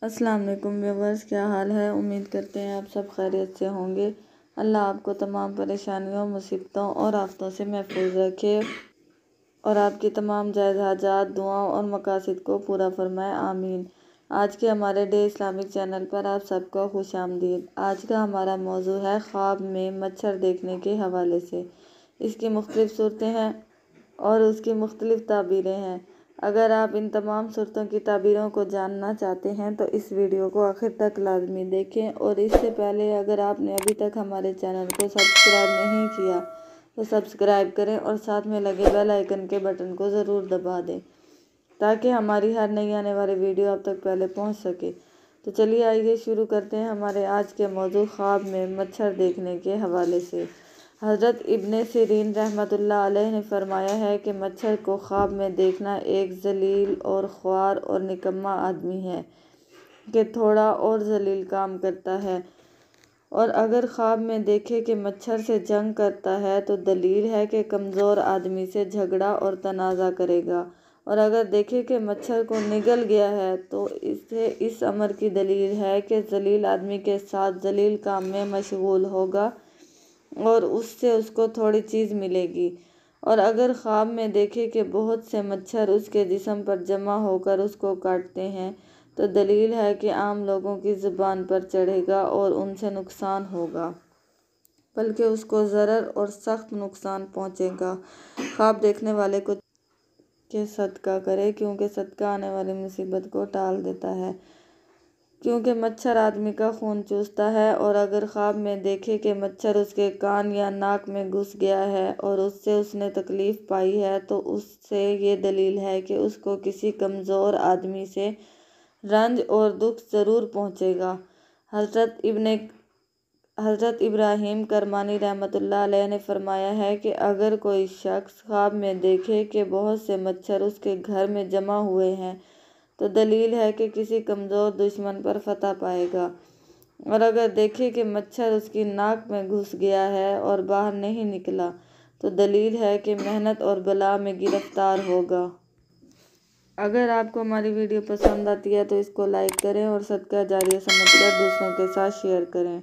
السلام علیکم ویورز، کیا حال ہے؟ امید کرتے ہیں آپ سب خیریت سے ہوں گے۔ اللہ آپ کو تمام پریشانیوں، مصیبتوں اور آفتوں سے محفوظ رکھے اور آپ کی تمام جائز حاجات، دعاؤں اور مقاصد کو پورا فرمائے، آمین۔ آج کے ہمارے ڈے اسلامک چینل پر آپ سب کو خوش آمدید۔ آج کا ہمارا موضوع ہے خواب میں مچھر دیکھنے کے حوالے سے۔ اس کی مختلف صورتیں ہیں اور اس کی مختلف تعبیریں ہیں۔ اگر آپ ان تمام صورتوں کی تعبیروں کو جاننا چاہتے ہیں تو اس ویڈیو کو آخر تک لازمی دیکھیں، اور اس سے پہلے اگر آپ نے ابھی تک ہمارے چینل کو سبسکرائب نہیں کیا تو سبسکرائب کریں اور ساتھ میں لگے بیل آئیکن کے بٹن کو ضرور دبا دیں تاکہ ہماری ہر نئی آنے والی ویڈیو آپ تک پہلے پہنچ سکے۔ تو چلیے آئیے شروع کرتے ہیں ہمارے آج کے موضوع خواب میں مچھر دیکھنے کے حوالے سے۔ حضرت ابن سیرین رحمۃ اللہ علیہ نے فرمایا ہے کہ مچھر کو خواب میں دیکھنا ایک ذلیل اور خوار اور نکما آدمی ہے کہ تھوڑا اور ذلیل کام کرتا ہے، اور اگر خواب میں دیکھے کہ مچھر سے جنگ کرتا ہے تو دلیل ہے کہ کمزور آدمی سے جھگڑا اور تنازع کرے گا، اور اگر دیکھے کہ مچھر کو نگل گیا ہے تو اسے اس امر کی دلیل ہے کہ ذلیل آدمی کے ساتھ ذلیل کام میں مشغول ہوگا اور اس سے اس کو تھوڑی چیز ملے گی، اور اگر خواب میں دیکھے کہ بہت سے مچھر اس کے جسم پر جمع ہو کر اس کو کاٹتے ہیں تو دلیل ہے کہ عام لوگوں کی زبان پر چڑھے گا اور ان سے نقصان ہوگا، بلکہ اس کو ضرر اور سخت نقصان پہنچے گا۔ خواب دیکھنے والے کو کہ صدقہ کرے، کیونکہ صدقہ آنے والی مصیبت کو ٹال دیتا ہے، کیونکہ مچھر آدمی کا خون چوستا ہے، اور اگر خواب میں دیکھے کہ مچھر اس کے کان یا ناک میں گھس گیا ہے اور اس سے اس نے تکلیف پائی ہے تو اس سے یہ دلیل ہے کہ اس کو کسی کمزور آدمی سے رنج اور دکھ ضرور پہنچے گا۔ حضرت ابراہیم کرمانی رحمۃ اللہ علیہ نے فرمایا ہے کہ اگر کوئی شخص خواب میں دیکھے کہ بہت سے مچھر اس کے گھر میں جمع ہوئے ہیں تو دلیل ہے کہ کسی کمزور دشمن پر فتح پائے گا، اور اگر دیکھے کہ مچھر اس کی ناک میں گھس گیا ہے اور باہر نہیں نکلا تو دلیل ہے کہ محنت اور بلا میں گرفتار ہوگا۔ اگر آپ کو ہماری ویڈیو پسند آتی ہے تو اس کو لائک کریں اور صدقہ جاریہ سمجھ کر دوسروں کے ساتھ شیئر کریں۔